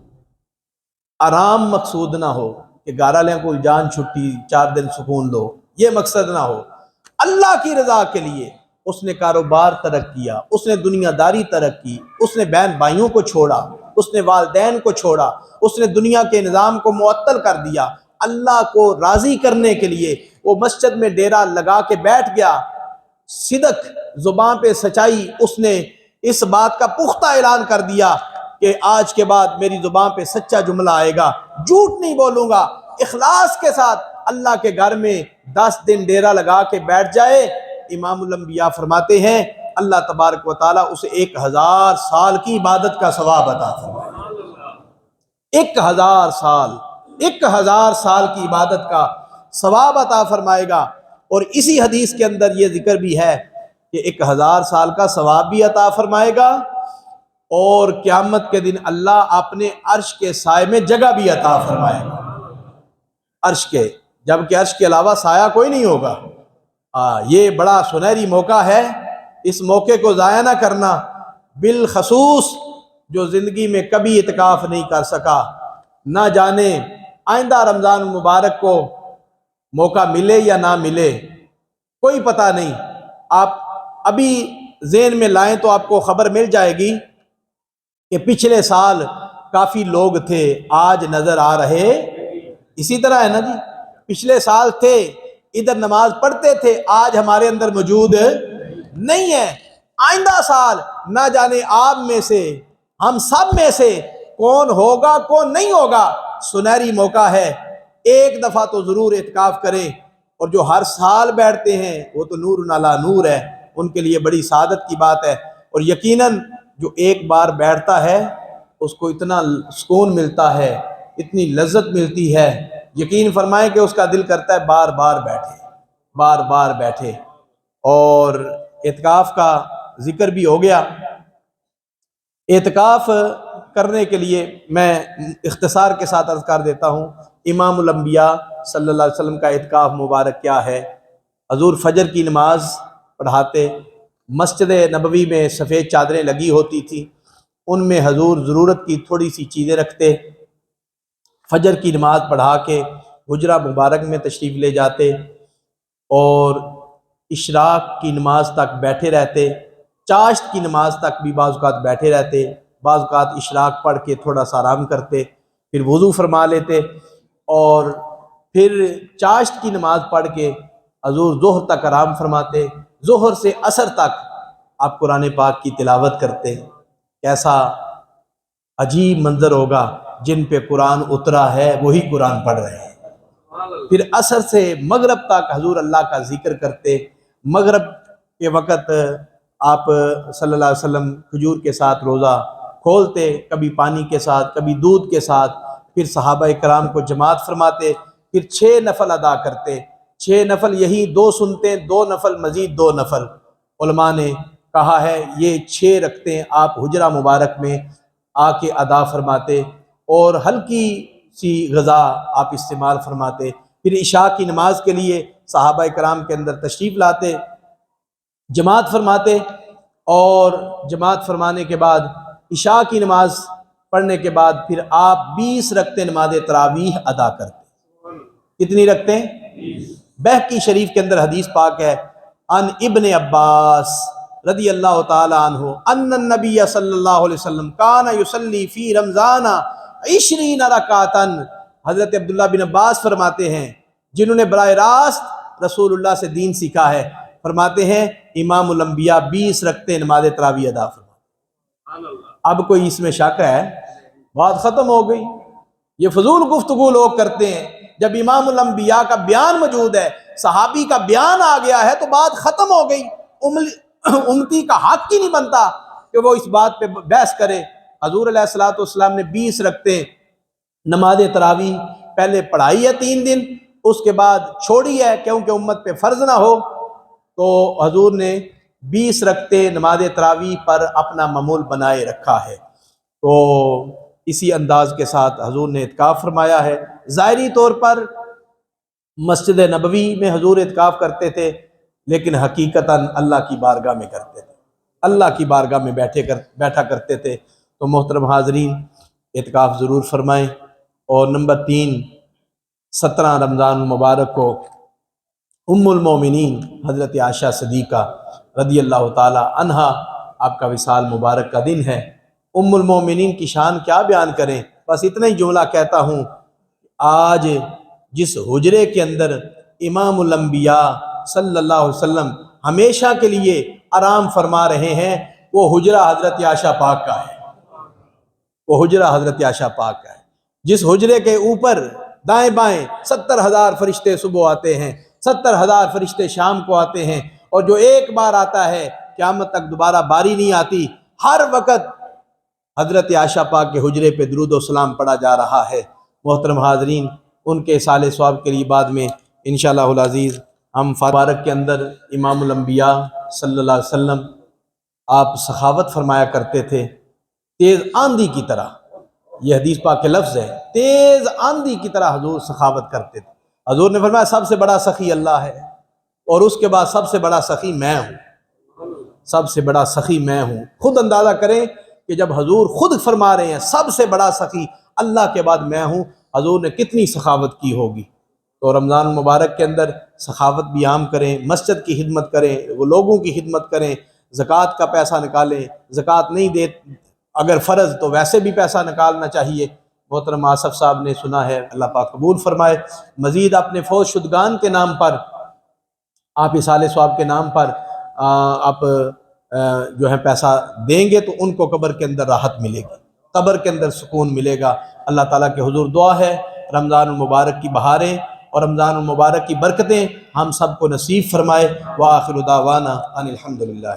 آرام مقصود نہ ہو کہ گارا لیں کوئی جان چھٹی 4 دن سکون لو، یہ مقصد نہ ہو۔ اللہ کی رضا کے لیے اس نے کاروبار ترک کیا، اس نے دنیا داری ترک کی، اس نے بہن بھائیوں کو چھوڑا، اس نے والدین کو چھوڑا، اس نے دنیا کے نظام کو معطل کر دیا، اللہ کو راضی کرنے کے لیے وہ مسجد میں ڈیرا لگا کے بیٹھ گیا۔ صدق، زبان پہ سچائی، اس نے اس بات کا پختہ اعلان کر دیا کہ آج کے بعد میری زبان پہ سچا جملہ آئے گا، جھوٹ نہیں بولوں گا، اخلاص کے ساتھ اللہ کے گھر میں 10 دن ڈیرا لگا کے بیٹھ جائے، امام الانبیاء فرماتے ہیں اللہ تبارک و تعالیٰ اسے 1000 سال کی عبادت کا ثواب عطا فرمائے۔ 1000 سال، 1000 سال کی عبادت کا ثواب عطا فرمائے گا۔ اور اسی حدیث کے اندر یہ ذکر بھی ہے کہ 1000 سال کا ثواب بھی عطا فرمائے گا، اور قیامت کے دن اللہ اپنے عرش کے سائے میں جگہ بھی عطا فرمائے گا، عرش کے، جبکہ عرش کے علاوہ سایہ کوئی نہیں ہوگا۔ یہ بڑا سنہری موقع ہے، اس موقع کو ضائع نہ کرنا۔ بالخصوص جو زندگی میں کبھی اعتکاف نہیں کر سکا، نہ جانے آئندہ رمضان المبارک کو موقع ملے یا نہ ملے، کوئی پتہ نہیں۔ آپ ابھی ذہن میں لائیں تو آپ کو خبر مل جائے گی کہ پچھلے سال کافی لوگ تھے، آج نظر آ رہے اسی طرح ہے نا جی۔ پچھلے سال تھے، ادھر نماز پڑھتے تھے، آج ہمارے اندر موجود نہیں ہے۔ آئندہ سال نہ جانے آپ میں سے، ہم سب میں سے کون ہوگا کون نہیں ہوگا۔ سنہری موقع ہے، ایک دفعہ تو ضرور اعتکاف کریں۔ اور جو ہر سال بیٹھتے ہیں وہ تو نور علی نور ہے، ان کے لیے بڑی سعادت کی بات ہے۔ اور یقیناً جو ایک بار بیٹھتا ہے اس کو اتنا سکون ملتا ہے، اتنی لذت ملتی ہے، یقین فرمائیں کہ اس کا دل کرتا ہے بار بار بیٹھے، بار بار بیٹھے۔ اور اعتکاف کا ذکر بھی ہو گیا۔ اعتکاف کرنے کے لیے میں اختصار کے ساتھ عرض کر دیتا ہوں، امام الانبیاء صلی اللہ علیہ وسلم کا اعتکاف مبارک کیا ہے۔ حضور فجر کی نماز پڑھاتے، مسجد نبوی میں سفید چادریں لگی ہوتی تھی، ان میں حضور ضرورت کی تھوڑی سی چیزیں رکھتے، فجر کی نماز پڑھا کے حجرہ مبارک میں تشریف لے جاتے، اور اشراق کی نماز تک بیٹھے رہتے، چاشت کی نماز تک بھی بعض اوقات بیٹھے رہتے، بعض اوقات اشراق پڑھ کے تھوڑا سا آرام کرتے، پھر وضو فرما لیتے، اور پھر چاشت کی نماز پڑھ کے حضور ظہر تک آرام فرماتے۔ ظہر سے عصر تک آپ قرآن پاک کی تلاوت کرتے۔ کیسا عجیب منظر ہوگا، جن پہ قرآن اترا ہے وہی قرآن پڑھ رہے ہیں۔ پھر عصر سے مغرب تک حضور اللہ کا ذکر کرتے۔ مغرب کے وقت آپ صلی اللہ علیہ وسلم کھجور کے ساتھ روزہ کھولتے، کبھی پانی کے ساتھ، کبھی دودھ کے ساتھ، پھر صحابہ کرام کو جماعت فرماتے، پھر 6 نفل ادا کرتے۔ 6 نفل یہی 2 سنتے، 2 نفل مزید 2 نفل۔ علماء نے کہا ہے یہ 6 رکھتے ہیں آپ حجرہ مبارک میں آ کے ادا فرماتے، اور ہلکی سی غذا آپ استعمال فرماتے۔ پھر عشاء کی نماز کے لیے صحابہ کرام کے اندر تشریف لاتے، جماعت فرماتے، اور جماعت فرمانے کے بعد عشاء کی نماز پڑھنے کے بعد پھر آپ 20 رکعتیں نماز تراویح ادا کرتے۔ کتنی رکھتے ہیں؟ بہقی شریف کے اندر حدیث پاک ہے، ان ابن عباس رضی اللہ تعالی عنہ ان النبی صلی اللہ علیہ وسلم کان یصلی فی رمضان 20 رکعتا۔ حضرت عبداللہ بن عباس فرماتے ہیں، جنہوں نے براہ راست رسول اللہ سے دین سیکھا ہے، فرماتے ہیں امام الانبیاء 20 رکعتیں نماز تراویح ادا فرماتے۔ اب کوئی اس میں شک ہے؟ بات ختم ہو گئی۔ یہ فضول گفتگو لوگ کرتے ہیں، جب امام الانبیاء کا بیان موجود ہے، صحابی کا بیان آ گیا ہے تو بات ختم ہو گئی۔ امتی کا حق ہی نہیں بنتا کہ وہ اس بات پہ بحث کرے۔ حضور علیہ الصلوۃ والسلام نے 20 رکعتیں نماز تراویح پہلے پڑھائی ہے 3 دن، اس کے بعد چھوڑی ہے کیونکہ امت پہ فرض نہ ہو، تو حضور نے 20 رکعتیں نماز تراویح پر اپنا معمول بنائے رکھا ہے۔ تو اسی انداز کے ساتھ حضور نے اعتکاف فرمایا ہے۔ ظاہری طور پر مسجد نبوی میں حضور اعتکاف کرتے تھے، لیکن حقیقتاً اللہ کی بارگاہ میں کرتے تھے، اللہ کی بارگاہ میں بیٹھا کرتے تھے۔ تو محترم حاضرین، اعتکاف ضرور فرمائیں۔ اور نمبر 3، 17 رمضان المبارک کو ام المومنین حضرت عائشہ صدیقہ رضی اللہ تعالی عنہا آپ کا وصال مبارک کا دن ہے۔ ام المومنین کی شان کیا بیان کریں، بس اتنا ہی جملہ کہتا ہوں، آج جس حجرے کے اندر امام الانبیاء صلی اللہ علیہ وسلم ہمیشہ کے لیے آرام فرما رہے ہیں، وہ حجرہ حضرت عائشہ پاک کا ہے، وہ حجرہ حضرت عائشہ پاک کا ہے۔ جس حجرے کے اوپر دائیں بائیں 70,000 فرشتے صبح آتے ہیں، 70,000 فرشتے شام کو آتے ہیں، اور جو ایک بار آتا ہے قیامت تک دوبارہ باری نہیں آتی۔ ہر وقت حضرت عائشہ پاک کے حجرے پہ درود و سلام پڑھا جا رہا ہے۔ محترم حاضرین، ان کے اصال ثواب کے لیے بعد میں انشاءاللہ العزیز ہم مبارک کے اندر امام الانبیاء صلی اللہ علیہ وسلم آپ سخاوت فرمایا کرتے تھے، تیز آندھی کی طرح، یہ حدیث پاک کے لفظ ہے، تیز آندھی کی طرح حضور سخاوت کرتے تھے۔ حضور نے فرمایا سب سے بڑا سخی اللہ ہے، اور اس کے بعد سب سے بڑا سخی میں ہوں، سب سے بڑا سخی میں ہوں۔ خود اندازہ کریں کہ جب حضور خود فرما رہے ہیں سب سے بڑا سخی اللہ کے بعد میں ہوں، حضور نے کتنی سخاوت کی ہوگی۔ تو رمضان المبارک کے اندر سخاوت بھی عام کریں، مسجد کی خدمت کریں، وہ لوگوں کی خدمت کریں، زکوٰۃ کا پیسہ نکالیں، زکوٰۃ نہیں دے اگر فرض تو ویسے بھی پیسہ نکالنا چاہیے۔ محترم آصف صاحب نے سنا ہے، اللہ پاک قبول فرمائے۔ مزید اپنے فوت شدگان کے نام پر، آپ اصال ثواب کے نام پر آپ جو ہے پیسہ دیں گے تو ان کو قبر کے اندر راحت ملے گی، قبر کے اندر سکون ملے گا۔ اللہ تعالیٰ کے حضور دعا ہے رمضان المبارک کی بہاریں اور رمضان المبارک کی برکتیں ہم سب کو نصیب فرمائے۔ وآخر دعوانا ان الحمد للہ۔